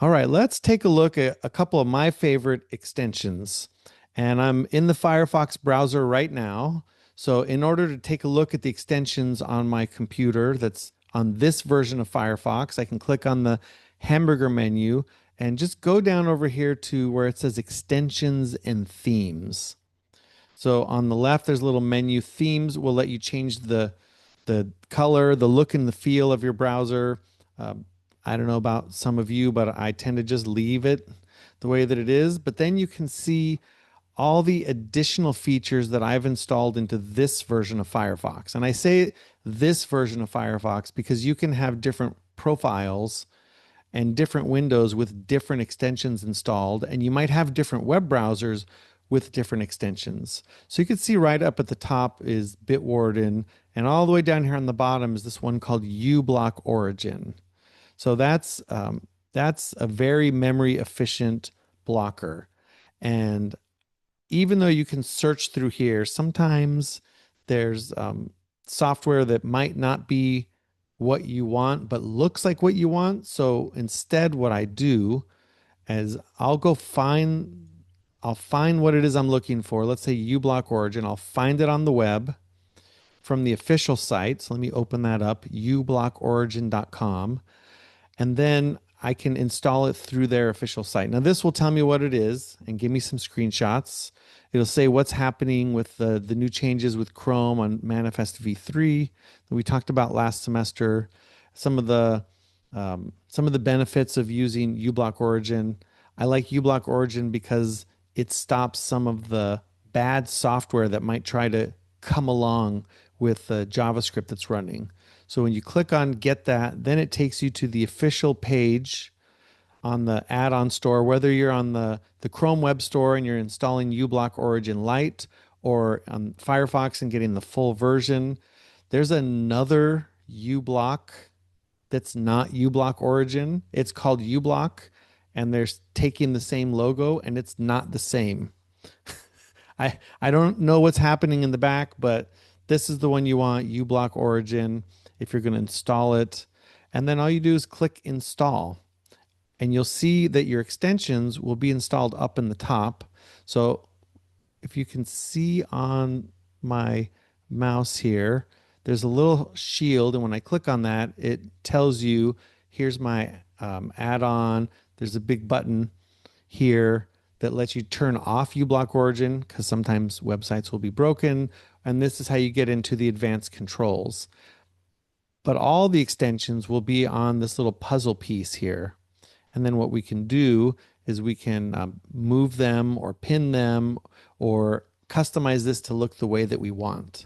All right, let's take a look at a couple of my favorite extensions. And I'm in the Firefox browser right now. So in order to take a look at the extensions on my computer that's on this version of Firefox, I can click on the hamburger menu and just go down over here to where it says extensions and themes. So on the left, there's a little menu. Themes will let you change the color, the look and the feel of your browser. Um, I don't know about some of you, but I tend to just leave it the way that it is. But then you can see all the additional features that I've installed into this version of Firefox. And I say this version of Firefox because you can have different profiles and different windows with different extensions installed, and you might have different web browsers with different extensions. So you can see right up at the top is Bitwarden, and all the way down here on the bottom is this one called Ublock Origin. So that's a very memory efficient blocker. And even though you can search through here, sometimes there's software that might not be what you want, but looks like what you want. So instead, what I do is I'll find what it is I'm looking for. Let's say uBlock Origin. I'll find it on the web from the official site. So let me open that up, ublockorigin.com. And then I can install it through their official site. Now, this will tell me what it is and give me some screenshots. It'll say what's happening with the new changes with Chrome on Manifest v3 that we talked about last semester. Some of the benefits of using uBlock Origin. I like uBlock Origin because it stops some of the bad software that might try to come along with the JavaScript that's running. So when you click on get that, then it takes you to the official page on the add-on store, whether you're on the Chrome Web Store and you're installing uBlock Origin Lite or on Firefox and getting the full version. There's another uBlock that's not uBlock Origin. It's called uBlock, and they're taking the same logo, and it's not the same. I don't know what's happening in the back, but this is the one you want, uBlock Origin, if you're going to install it. And then all you do is click install, and you'll see that your extensions will be installed up in the top. So if you can see on my mouse here, there's a little shield, and when I click on that, it tells you, here's my add-on. There's a big button here that lets you turn off uBlock Origin because sometimes websites will be broken, and this is how you get into the advanced controls. But all the extensions will be on this little puzzle piece here. And then what we can do is we can move them or pin them or customize this to look the way that we want.